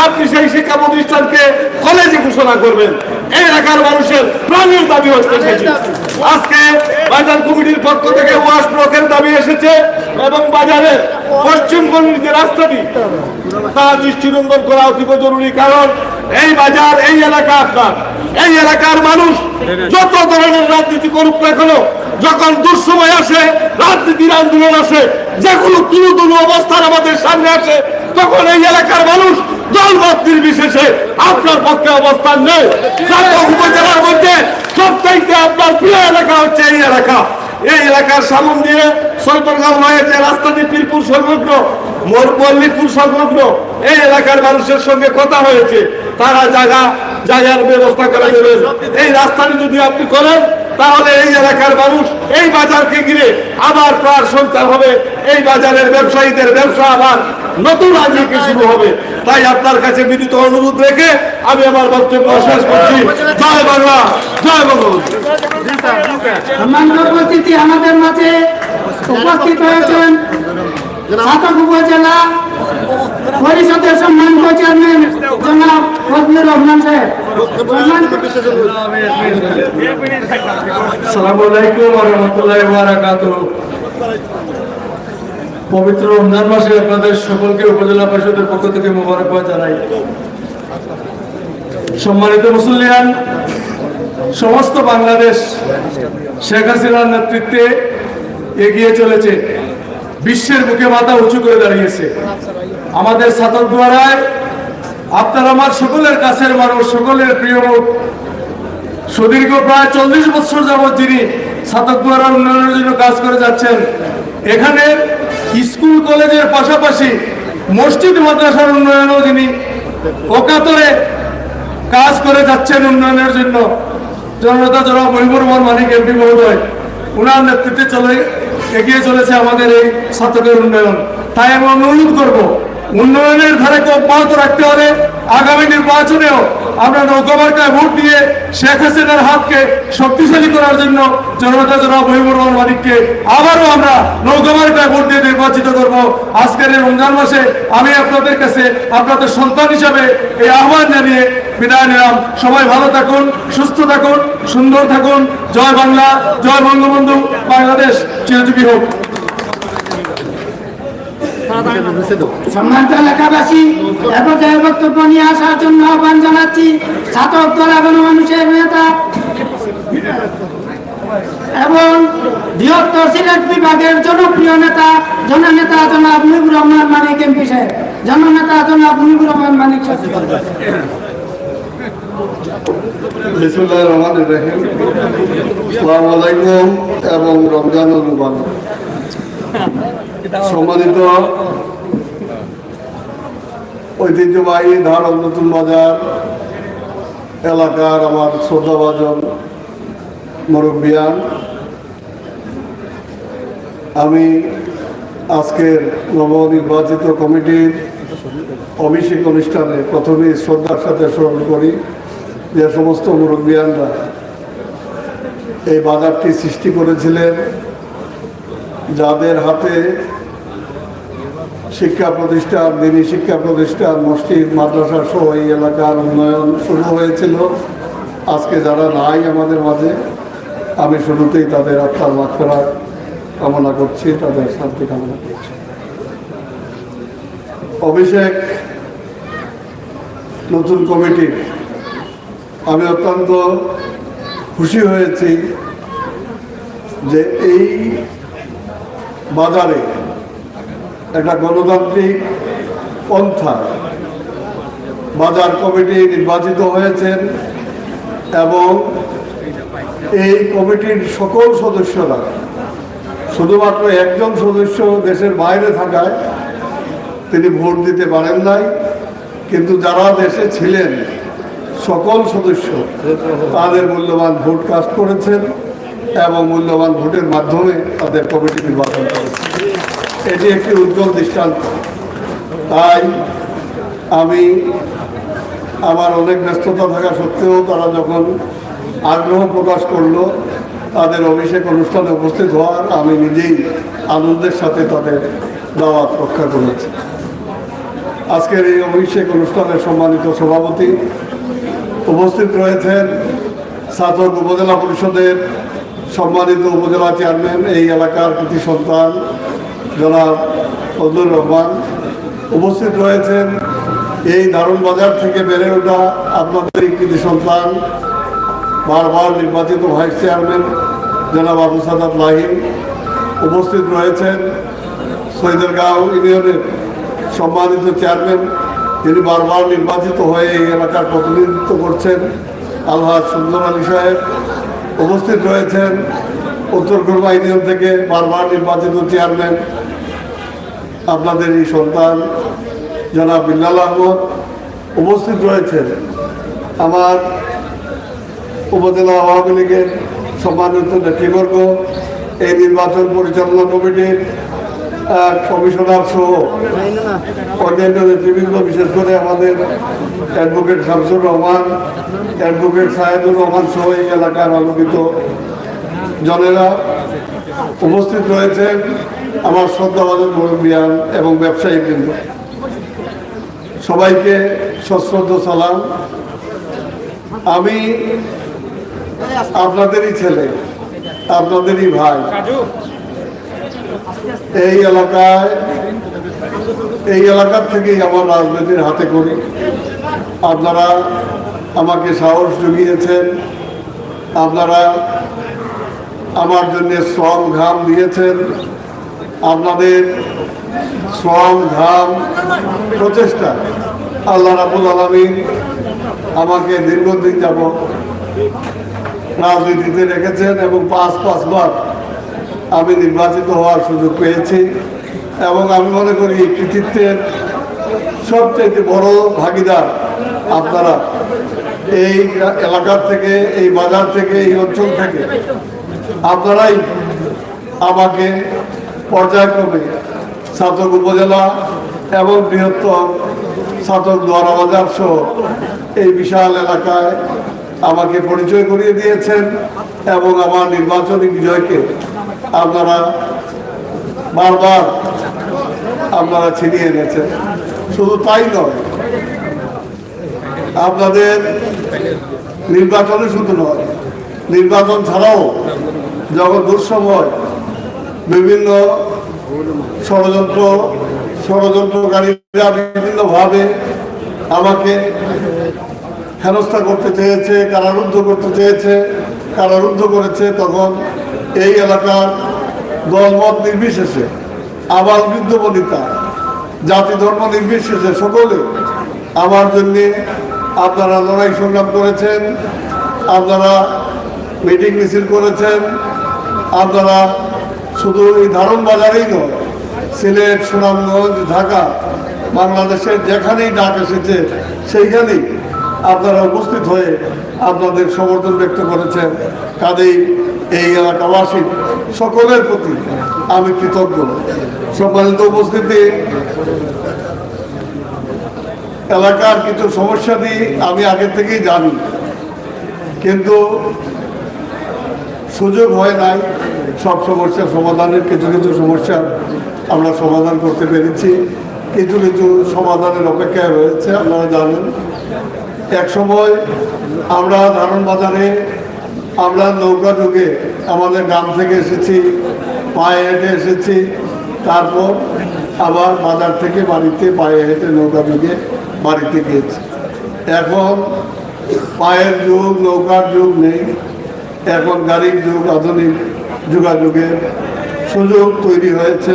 আপনি সেই শিক্ষা প্রতিষ্ঠানকে কলেজে ঘোষণা করবেন। এই এলাকার মানুষের প্রাণের দাবি হচ্ছে সেটি। আজকে বাজার কমিটির পক্ষ থেকে ওয়াশ ব্লকের দাবি এসেছে এবং বাজারের পশ্চিম গলির যে রাস্তাটি তা দৃষ্টিনন্দন করা অতীব জরুরি। কারণ এই বাজার, এই এলাকা আপনার, এই এলাকার মানুষ যত ধরনের রাজনীতি করুক না কেন, যখন দুঃসময় আসে, রাজনীতির আন্দোলন আসে, যেগুলো তুলু অবস্থান আমাদের সামনে আসে, তখন এই এলাকার মানুষ দলমত নির্বিশেষে আপনার পক্ষে অবস্থান নেই। উপজেলার মধ্যে সবচাইতে আপনার প্রিয় এলাকা হচ্ছে এই এলাকা। এই এলাকার সামন দিয়ে সৈতরগাঁও হয়ে যে রাস্তাটি পীরপুর সংলগ্ন, মল্লিকপুর সংলগ্ন, এই এলাকার মানুষের সঙ্গে কথা হয়েছে, তারা জায়গার ব্যবস্থা করে দেবেন। এই রাস্তাটি যদি আপনি করেন, তাহলে এই এলাকার মানুষ এই বাজারকে ঘিরে আবার প্রাণ সঞ্চার হবে, এই বাজারের ব্যবসায়ীদের ব্যবসা আবার নতুন রাজনীতি শুরু হবে। তাই আপনার কাছে বিনীত অনুরোধ রেখে আমি আমার বক্তব্য শেষ করছি। জয় বাংলা, জয় বঙ্গবন্ধু। সম্মানিত উপস্থিতি, আমাদের মাঝে উপস্থিত হয়েছেন ছাতক উপজেলা পরিষদের সম্মানিত চেয়ারম্যান জনাব ফজলুর রহমান সাহেব। আসসালামু আলাইকুম ওয়া রাহমাতুল্লাহি ওয়া বারাকাতুহু। পবিত্র রমজান মাসে আপনাদের সকলকে উপজেলা পরিষদের পক্ষ থেকে মোবারকবাদ জানাই। সম্মানিত মুসল্লিয়ান, সমস্ত বাংলাদেশ শেখ হাসিনার নেতৃত্বে এগিয়ে চলেছে, বিশ্বের বুকে মাথা উঁচু করে দাঁড়িয়েছে। আমাদের ছাতক দ্বারায় আপনার আমার সকলের কাছের মানুষ, সকলের প্রিয় মুখ। সুদীর্ঘ প্রায় 40 বছর যাবৎ যিনি ছাতক দ্বারা উন্নয়নের জন্য কাজ করে যাচ্ছেন, এখানে স্কুল কলেজের পাশাপাশি মসজিদ মাদ্রাসার উন্নয়নও যিনি অকাতরে কাজ করে যাচ্ছেন উন্নয়নের জন্য, জননেতা জনাব মুজিবুর রহমান মানিক এমপি মহোদয়, উনার নেতৃত্বে এগিয়ে চলেছে আমাদের এই ছাতকের উন্নয়ন। তাই আমি অনুরোধ করব, উন্নয়নের ধারাকে অব্যাহত রাখতে হলে আগামী নির্বাচনেও আমরা নৌকা মার্কায় ভোট দিয়ে শেখ হাসিনার হাতকে শক্তিশালী করার জন্য জননেতা জনাব মুজিবুর রহমান মানিককে আবারও আমরা নৌকা মার্কায় ভোট দিয়ে নির্বাচিত করব। আজকের এই রমজান মাসে আমি আপনাদের কাছে আপনাদের সন্তান হিসাবে এই আহ্বান জানিয়ে বিদায় নিলাম। সবাই ভালো থাকুন, সুস্থ থাকুন, সুন্দর থাকুন। জয় বাংলা, জয় বঙ্গবন্ধু, বাংলাদেশ চিরজীবী হোক। সম্মানিত এলাকাবাসী, এরপর বক্তব্য নিয়ে আসার জন্য আহ্বান জানাচ্ছি ছাতক দল গণমানুষের নেতা এবং বৃহত্তর সিলেট বিভাগের জনপ্রিয় নেতা জননেতা জনাব মুজিবুর রহমান মানিক এমপি সাহেব। জননেতা জনাব মুজিবুর রহমান মানিক সাহেব। বিসমিল্লাহির রহমানির রহিম। আসসালামু আলাইকুম এবং রমজানুল মুবারক। সম্মানিত ঐতিহ্যবাহী ধারণ নতুন বাজার এলাকার আমার শ্রদ্ধাভাজন মুরব্বিয়ান, আমি আজকের নবনির্বাচিত কমিটির অভিষেক অনুষ্ঠানে প্রথমে শ্রদ্ধার সাথে স্মরণ করি যে সমস্ত মুরব্বিয়ানরা এই বাজারটি সৃষ্টি করেছিলেন, যাদের হাতে শিক্ষা প্রতিষ্ঠান, দিনী শিক্ষা প্রতিষ্ঠান, মসজিদ মাদ্রাসা সহ এই এলাকার উন্নয়ন শুরু হয়েছিল। আজকে যারা নাই আমাদের মাঝে, আমি শুরুতেই তাদের আত্মার মাগফিরাত কামনা করছি, তাদের শান্তি কামনা করছি। অভিষেক নতুন কমিটি আমি অত্যন্ত খুশি হয়েছি যে এই বাজারে একটা গণতান্ত্রিক পন্থা বাজার কমিটি নির্বাচিত হয়েছেন এবং এই কমিটির সকল সদস্যরা, শুধুমাত্র একজন সদস্য দেশের বাইরে থাকায় তিনি ভোট দিতে পারেন নাই, কিন্তু যারা দেশে ছিলেন সকল সদস্য তাদের মূল্যবান ভোট কাস্ট করেছেন এবং মূল্যবান ভোটের মাধ্যমে তাদের কমিটি নির্বাচন করেছেন। এটি একটি উজ্জ্বল দৃষ্টান্ত। তাই আমি আমার অনেক ব্যস্ততা থাকা সত্ত্বেও তারা যখন আগ্রহ প্রকাশ করলো তাদের অভিষেক অনুষ্ঠানে উপস্থিত হওয়ার, আমি নিজেই আনন্দের সাথে তাদের দাওয়াত রক্ষা করেছি। আজকের এই অভিষেক অনুষ্ঠানের সম্মানিত সভাপতি উপস্থিত রয়েছেন ছাতক উপজেলা পরিষদের সম্মানিত উপজেলা চেয়ারম্যান, এই এলাকার কৃতি সন্তান জনাব ফজলুর রহমান। উপস্থিত রয়েছেন এই দারুণ বাজার থেকে বেড়ে ওঠা আপনাদের কৃতি সন্তান বারবার নির্বাচিত ভাইস চেয়ারম্যান জনাব আবু সাদাত লাহিম। উপস্থিত রয়েছেন সৈয়দগাঁও ইউনিয়নের সম্মানিত চেয়ারম্যান, যিনি বারবার নির্বাচিত হয়ে এই এলাকার প্রতিনিধিত্ব করছেন, আলহাজ সুন্দর আলী সাহেব। উপস্থিত রয়েছেন উত্তর খুরমা ইউনিয়ন থেকে বারবার নির্বাচিত চেয়ারম্যান আপনাদের এই সন্তান জনাব বিল্লাল আহমদ। উপস্থিত রয়েছেন আমার উপজেলা আওয়ামী লীগের সম্মানিত নেতৃবর্গ, এই নির্বাচন পরিচালনা কমিটির কমিশনার সহ অন্যান্য নেতৃবৃন্দ, বিশেষ করে আমাদের অ্যাডভোকেট শামসুর রহমান, অ্যাডভোকেট সাহেদুর রহমান সহ এই এলাকার আলোকিত জনেরা। উপস্থিত রয়েছেন আমার শ্রদ্ধাভাজন মুরব্বিয়ান এবং ব্যবসায়ীবৃন্দ। সবাইকে সশ্রদ্ধ সালাম। আমি আপনাদেরই ছেলে, আপনাদেরই ভাই। এই এলাকার থেকেই আমার রাজনীতির হাতে করি। আপনারা আমাকে সাহস জুগিয়েছেন, আপনারা আমার জন্য শ্রম ঘাম দিয়েছেন। আপনাদের শ্রম ঘাম প্রচেষ্টা আল্লাহ রাব্বুল আলামিন আমাকে দীর্ঘদিন যাবত রাজনীতিতে রেখেছেন এবং পাঁচবার আমি নির্বাচিত হওয়ার সুযোগ পেয়েছি। এবং আমি মনে করি এই কৃতিত্বের সবচেয়ে বড় ভাগিদার আপনারা। এই এলাকার থেকে, এই বাজার থেকে, এই অঞ্চল থেকে আপনারাই আমাকে পর্যায়ক্রমে ছাতক উপজেলা এবং বৃহত্তর ছাতক দোয়ারা বাজার সহ এই বিশাল এলাকায় আমাকে পরিচয় করিয়ে দিয়েছেন এবং আমার নির্বাচনী বিজয়কে আপনারা বারবার ছিনিয়ে এনেছেন। শুধু তাই নয়, আপনাদের নির্বাচনে শুধু নয়, নির্বাচন ছাড়াও যখন দুঃসময় বিভিন্ন ষড়যন্ত্রকারীরা বিভিন্নভাবে আমাকে হেনস্থা করতে চেয়েছে, কারারুদ্ধ করতে চেয়েছে, কারারুদ্ধ করেছে, তখন এই এলাকার দলমত নির্বিশেষে, আবাল বৃদ্ধ বনিতা, জাতি ধর্ম নির্বিশেষে সকলে আমার জন্যে আপনারা লড়াই সংগ্রাম করেছেন, আপনারা মিটিং মিছিল করেছেন। আপনারা শুধু এই ধারণ বাজারেই নয়, সিলেট, সুনামগঞ্জ, ঢাকা, বাংলাদেশের যেখানেই ডাক এসেছে সেইখানেই আপনারা উপস্থিত হয়ে আপনাদের সমর্থন ব্যক্ত করেছেন। কাজেই এই এলাকাবাসী সকলের প্রতি আমি কৃতজ্ঞ। সম্মানিত উপস্থিতি, এলাকার কিছু সমস্যা দিয়ে আমি আগে থেকেই জানি, কিন্তু সুযোগ হয় নাই সব সমস্যার সমাধানের। কিছু কিছু সমস্যা আমরা সমাধান করতে পেরেছি, কিছু কিছু সমাধানের অপেক্ষায় রয়েছে। আপনারা জানেন এক সময় আমরা ধারণ বাজারে আমরা নৌকা যুগে আমাদের গ্রাম থেকে এসেছি, পায়ে হেঁটে এসেছি, তারপর আবার বাজার থেকে বাড়িতে পায়ে হেঁটে নৌকা যুগে বাড়িতে গিয়েছি। এখন পায়ের যুগ, নৌকার যুগ নেই, এখন গাড়ির যুগ, আধুনিক যোগাযোগের সুযোগ তৈরি হয়েছে।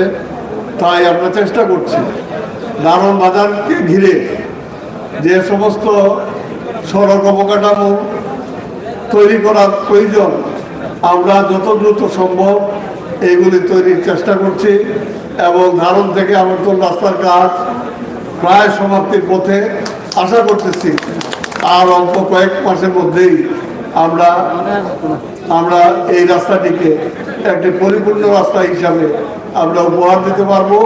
তাই আমরা চেষ্টা করছি দারুণ বাজারকে ঘিরে যে সমস্ত সড়ক অবকাঠামো তৈরি করার প্রয়োজন আমরা যত দ্রুত সম্ভব এইগুলি তৈরির চেষ্টা করছি এবং ধারণ থেকে আমরতল রাস্তার কাজ প্রায় সমাপ্তির পথে আশা করতেছি আর অল্প কয়েক মাসের মধ্যেই আমরা এই রাস্তাটিকে একটি পরিপূর্ণ রাস্তা হিসাবে আমরা উপহার দিতে পারবো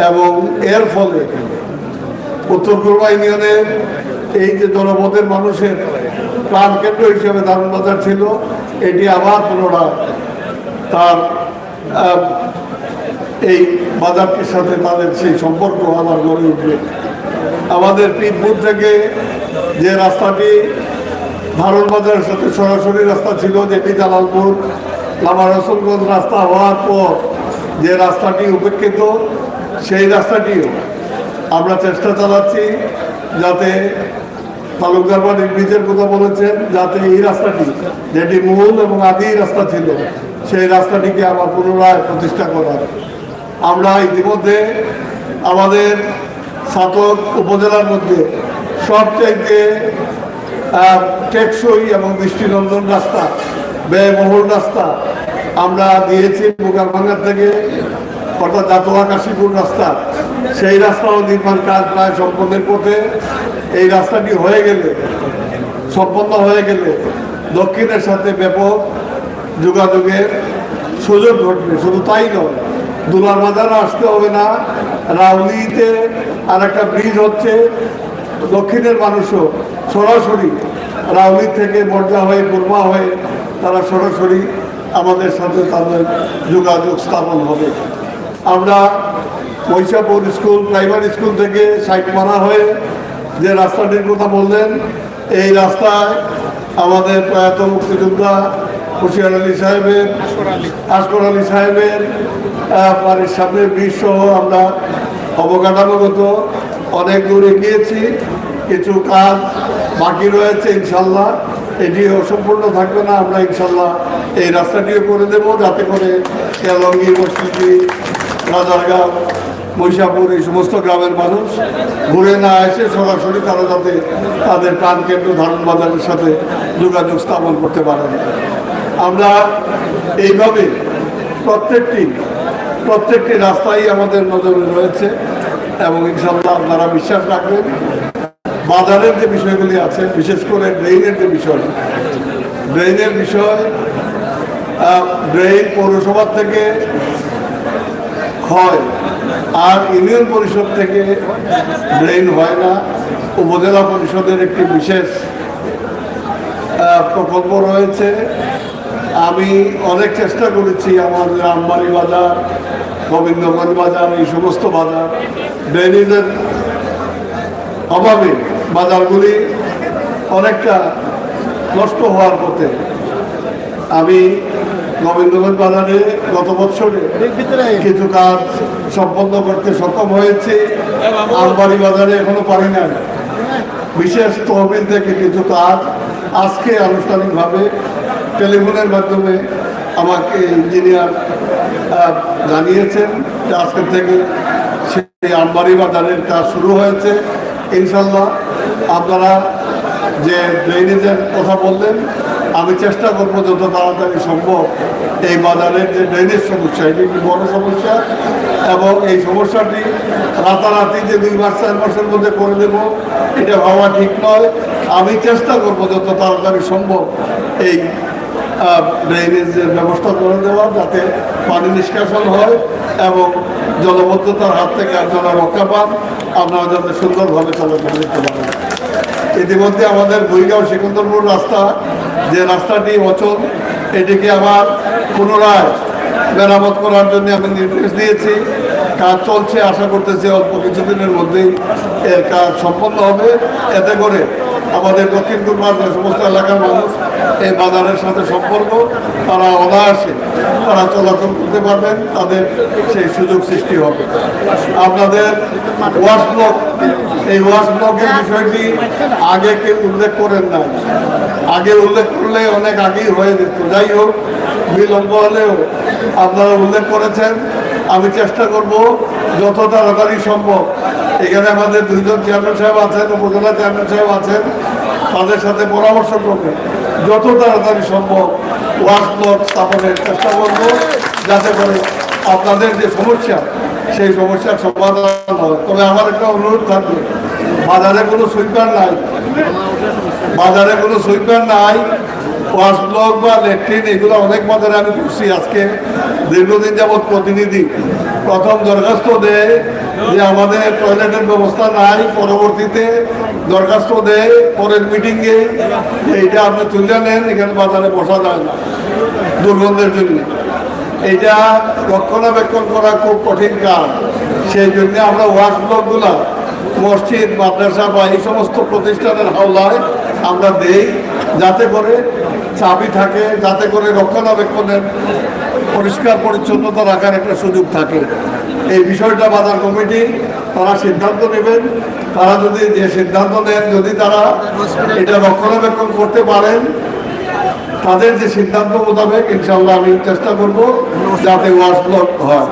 এবং এর ফলে উত্তর পূর্বা ইউনিয়নের এই যে জনপদের মানুষের প্রাণকেন্দ্র হিসেবে দারুণ বাজার ছিল এটি আবার পুনরায় তার এই বাজারটির সাথে তাদের সেই সম্পর্ক আবার গড়ে উঠবে। আমাদের পীরপুর থেকে যে রাস্তাটি দারুণ বাজারের সাথে সরাসরি রাস্তা ছিল যেটি জালালপুর লামা রসুলগঞ্জ রাস্তা হওয়ার পর যে রাস্তাটি উপেক্ষিত সেই রাস্তাটিও আমরা চেষ্টা চালাচ্ছি যাতে তালুকদার বাড়ির ব্রিজের কথা বলেছেন যাতে এই রাস্তাটি যেটি মূল এবং আদি রাস্তা ছিল সেই রাস্তাটিকে আবার পুনরায় প্রতিষ্ঠা করার আমরা ইতিমধ্যে আমাদের ছাতক উপজেলার মধ্যে সবচাইতে টেকসই এবং দৃষ্টিনন্দন রাস্তা ব্যয়বহুল রাস্তা আমরা দিয়েছি বোকারভাঙ্গার থেকে অর্থাৎ দাতোয়া কাশীপুর রাস্তা সেই রাস্তাও নির্মাণ কাজ প্রায় সম্পন্নের পথে। এই রাস্তাটি হয়ে গেলে সম্পন্ন হয়ে গেলে দক্ষিণের সাথে ব্যাপক যোগাযোগের সুযোগ ঘটবে। শুধু তাই নয়, দুলার বাজারে আসতে হবে না, রাউলিতে আর একটা ব্রিজ হচ্ছে, দক্ষিণের মানুষও সরাসরি রাউলি থেকে মর্জা হয়ে কুরমা হয়ে তারা সরাসরি আমাদের সাথে তাদের যোগাযোগ স্থাপন হবে। আমরা মহিষাপুর স্কুল প্রাইমারি স্কুল থেকে সাইটমারা হয়ে যে রাস্তাটির কথা বললেন এই রাস্তায় আমাদের প্রয়াত মুক্তিযোদ্ধা হুশিয়ার আলী সাহেবের আশকর আলী সাহেবের বাড়ির সামনে ব্রিজ সহ আমরা অবকাঠামোগত অনেক দূর এগিয়েছি। কিছু কাজ বাকি রয়েছে, ইনশাল্লাহ এটি অসম্পূর্ণ থাকবে না। আমরা ইনশাল্লাহ এই রাস্তাটিও করে দেব যাতে করে কেলঙ্গি মসজিদি রাজারগাঁও মহিষাপুর এই সমস্ত গ্রামের মানুষ ঘুরে না এসে সরাসরি তারা যাতে তাদের প্রাণকেন্দ্র ধারণ বাজারের সাথে যোগাযোগ স্থাপন করতে পারেন। আমরা এইভাবে প্রত্যেকটি রাস্তাই আমাদের নজরে রয়েছে এবং ইনশাল্লাহ আপনারা বিশ্বাস রাখবেন বাজারের যে বিষয়গুলি আছে, বিশেষ করে ড্রেনের যে বিষয়, ড্রেন পৌরসভার থেকে হয় আর ইউনিয়ন পরিষদ থেকে ড্রেন হয় না। উপজেলা পরিষদের একটি বিশেষ প্রকল্প রয়েছে। আমি অনেক চেষ্টা করেছি আমাদের আমবাড়ি বাজার, গোবিন্দগঞ্জ বাজার, এই সমস্ত বাজার ড্রেনেজের অভাবে বাজারগুলি অনেকটা নষ্ট হওয়ার পথে। আমি গোবিন্দগঞ্জ বাজারে গত বছরে কিছু কাজ সম্পন্ন করতে সক্ষম হয়েছি, আমবাড়ি বাজারে এখনো পারি না। বিশেষ তহবিল থেকে কিছু কাজ আজকে আনুষ্ঠানিকভাবে টেলিফোনের মাধ্যমে আমাকে ইঞ্জিনিয়ার জানিয়েছেন যে আজকের থেকে সেই আমবাড়ি বাজারের কাজ শুরু হয়েছে। ইনশাল্লাহ আপনারা যে ড্রেনেজের কথা বললেন, আমি চেষ্টা করবো যত তাড়াতাড়ি সম্ভব এই বাজারের যে ড্রেনেজ সমস্যা, এটি একটি বড় সমস্যা এবং এই সমস্যাটি রাতারাতি যে 2 মাস 4 মাসের মধ্যে করে দেব এটা ভাবা ঠিক নয়। আমি চেষ্টা করবো যত তাড়াতাড়ি সম্ভব এই ড্রেনেজের ব্যবস্থা করে দেওয়া যাতে পানি নিষ্কাশন হয় এবং জলবদ্ধতার হাত থেকে আপনারা রক্ষা পান, আপনারা যাতে সুন্দরভাবে চলাচল করতে পারেন। ইতিমধ্যে আমাদের ভুইগাঁও সিকন্দরপুর রাস্তা যে রাস্তাটি অচল, এটিকে আবার পুনরায় মেরামত করার জন্য আমি নির্দেশ দিয়েছি। কাজ চলছে, আশা করতেছি অল্প কিছুদিনের মধ্যেই এর কাজ সম্পন্ন হবে। এতে করে আমাদের দক্ষিণ কুরমার যে সমস্ত এলাকার মানুষ এই বাজারের সাথে সম্পর্ক, তারা অনায়াসে তারা চলাচল করতে পারবেন, তাদের সেই সুযোগ সৃষ্টি হবে। আপনাদের ওয়াশ ব্লক, এই ওয়াশ ব্লকের বিষয়টি আগে কেউ উল্লেখ করেন নাই। আগে উল্লেখ করলে অনেক আগেই হয়ে যেত। যাই হোক, বিলম্ব হলেও আপনারা উল্লেখ করেছেন। আমি চেষ্টা করব যত তাড়াতাড়ি সম্ভব। এখানে আমাদের দুইজন চেয়ারম্যান সাহেব আছেন, উপজেলা চেয়ারম্যান সাহেব আছেন, তাদের সাথে পরামর্শ করবে যত তাড়াতাড়ি সম্ভব ওয়াশ ব্লক স্থাপনের চেষ্টা করব, যাতে করে আপনাদের যে সমস্যা সেই সমস্যার সমাধান হয়। তবে আমার একটা অনুরোধ থাকবে, বাজারে কোনো সুইপার নাই, বাজারে কোনো সুইপার নাই। ওয়াশ ব্লক বা ল্যাট্রিন এগুলো অনেক বাজারে আমি করছি। আজকে দীর্ঘদিন যাবৎ প্রতিনিধি প্রথম দরখাস্ত দেয় যে আমাদের টয়লেটের ব্যবস্থা নাই, পরবর্তীতে দরখাস্ত দেয় পরের মিটিংয়ে এইটা আপনি তুলে নেন, এখানে বাজারে বসা যায় না দুর্গন্ধের জন্য। এইটা রক্ষণাবেক্ষণ করা খুব কঠিন কাজ। সেই জন্য আমরা ওয়াশ ব্লকগুলা মসজিদ, মাদ্রাসা বা এই সমস্ত প্রতিষ্ঠানের হাওলায় আমরা দেই, যাতে করে চাবি থাকে, যাতে করে রক্ষণাবেক্ষণের পরিষ্কার পরিচ্ছন্নতা রাখার একটা সুযোগ থাকে। এই বিষয়টা বাজার কমিটি তারা সিদ্ধান্ত নেবেন। তারা যদি যে সিদ্ধান্ত নেন, যদি তারা এটা রক্ষণাবেক্ষণ করতে পারেন, তাদের যে সিদ্ধান্ত মোতাবেক ইনশাল্লাহ আমি চেষ্টা করব যাতে ওয়াশ ব্লক হয়।